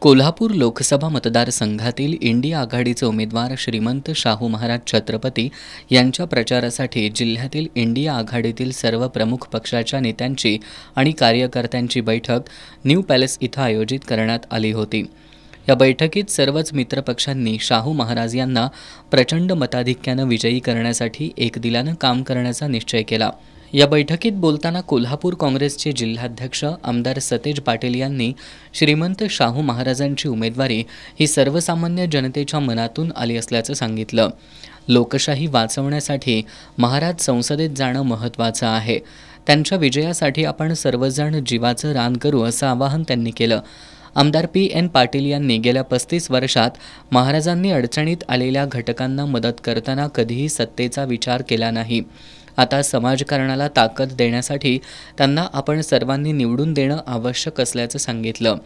कोल्हापूर लोकसभा मतदारसंघातील इंडिया आघाडीचे उमेदवार श्रीमंत शाहू महाराज छत्रपती यांच्या प्रचारासाठी जिल्ह्यातील इंडिया आघाडीतील सर्व प्रमुख पक्षाच्या नेत्यांची आणि कार्यकर्त्यांची बैठक न्यू पॅलेस इथं आयोजित करण्यात आली होती। या बैठकीत सर्वच मित्रपक्षांनी शाहू महाराज यांना प्रचंड मताधिक्याने विजयी करण्यासाठी एकदिलाने काम करण्याचा निश्चय केला। या बैठकीत बोलताना कोल्हापूर काँग्रेसचे जिल्हाध्यक्ष आमदार सतेज पाटील यांनी श्रीमंत शाहू महाराजांची उमेदवारी ही सर्वसामान्य जनतेच्या मनातून आली असल्याचं सांगितलं। लोकशाही वाचवण्यासाठी महाराज संसदेत जाणं महत्त्वाचं आहे। त्यांच्या विजयासाठी आपण सर्वजण जीवाचं रान करू असं आवाहन त्यांनी केलं। आमदार PN पाटील यांनी गेल्या 35 वर्षात महाराजांनी अडचणीत आलेल्या घटकांना मदत करताना कधीही सत्तेचा विचार केला नाही। आता समाजकारणाला ताकद देण्यासाठी त्यांना आपण सर्वांनी निवडून देणं आवश्यक असल्याचं सांगितलं।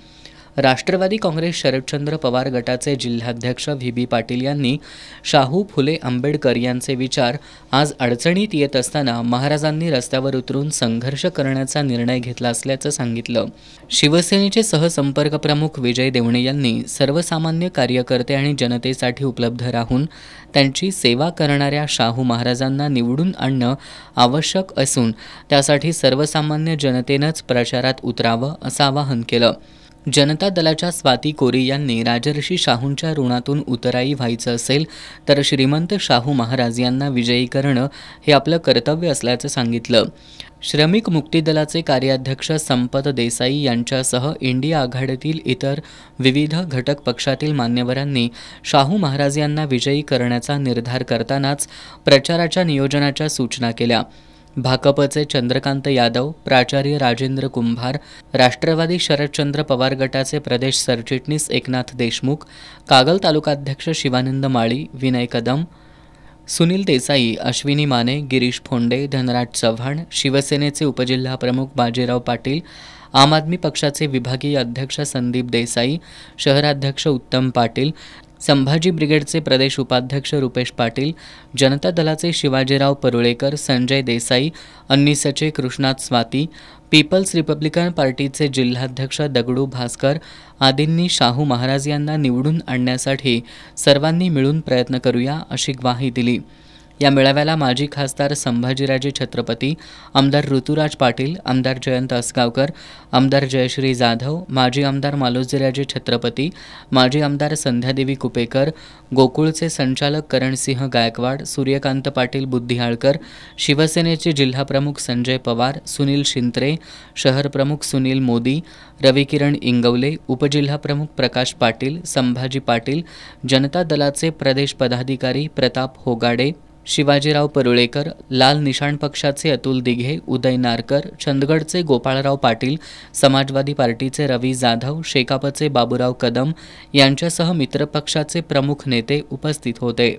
राष्ट्रवादी काँग्रेस शरदचंद्र पवार गटाचे जिल्हाध्यक्ष VB पाटील यांनी शाहू फुले आंबेडकर यांचे विचार आज अडचणीत येत असताना महाराजांनी रस्त्यावर उतरून संघर्ष करण्याचा निर्णय घेतला असल्याचं सांगितलं। शिवसेनेचे सहसंपर्क प्रमुख विजय देवणे यांनी सर्वसामान्य कार्यकर्ते आणि जनतेसाठी उपलब्ध राहून त्यांची सेवा करणाऱ्या शाहू महाराजांना निवडून आणणं आवश्यक असून त्यासाठी सर्वसामान्य जनतेनंच प्रचारात उतरावं असं आवाहन केलं। जनता दलाच्या स्वाती कोरी यांनी राजर्षी शाहूंच्या ऋणातून उतराई व्हायचं असेल तर श्रीमंत शाहू महाराज यांना विजयी करणं हे आपलं कर्तव्य असल्याचं सांगितलं। श्रमिक मुक्ती दलाचे कार्याध्यक्ष संपत देसाई यांच्यासह इंडिया आघाडीतील इतर विविध घटक पक्षातील मान्यवरांनी शाहू महाराज यांना विजयी करण्याचा निर्धार करतानाच प्रचाराच्या नियोजनाच्या सूचना केल्या। भाकपचे चंद्रकांत यादव, प्राचार्य राजेंद्र कुंभार, राष्ट्रवादी शरदचंद्र पवार गटाचे प्रदेश सरचिटणीस एकनाथ देशमुख, कागल तालुकाध्यक्ष शिवानंद माळी, विनय कदम, सुनील देसाई, अश्विनी माने, गिरीश फोंडे, धनराज चव्हाण, शिवसेनेचे उपजिल्हाप्रमुख बाजीराव पाटील, आम आदमी पक्षाचे विभागीय अध्यक्ष संदीप देसाई, शहराध्यक्ष उत्तम पाटील, संभाजी ब्रिगेडचे प्रदेश उपाध्यक्ष रुपेश पाटील, जनता दलाचे शिवाजीराव परुळेकर, संजय देसाई, अन्नीसचे कृष्णात स्वाती, पीपल्स रिपब्लिकन पार्टीचे जिल्हाध्यक्ष दगडू भास्कर आदींनी शाहू महाराज यांना निवडून आणण्यासाठी सर्वांनी मिळून प्रयत्न करूया अशी ग्वाही दिली। या मेळाव्याला माजी खासदार संभाजीराजे छत्रपती, आमदार ऋतुराज पाटील, आमदार जयंत असगावकर, आमदार जयश्री जाधव, माजी आमदार मालोजीराजे छत्रपती, माजी आमदार संध्यादेवी कुपेकर, गोकुळचे संचालक करणसिंह गायकवाड, सूर्यकांत पाटील बुद्धिहाळकर, शिवसेनेचे जिल्हाप्रमुख संजय पवार, सुनील शिंत्रे, शहरप्रमुख सुनील मोदी, रविकिरण इंगवले, उपजिल्हाप्रमुख प्रकाश पाटील, संभाजी पाटील, जनता दलाचे प्रदेश पदाधिकारी प्रताप होगाडे, शिवाजीराव परुळेकर, लाल निशाण पक्षाचे अतुल दिघे, उदय नारकर, चंदगडचे गोपाळराव पाटील, समाजवादी पार्टीचे रवी जाधव, शेकापचे बाबूराव कदम यांच्यासह मित्रपक्षाचे प्रमुख नेते उपस्थित होते।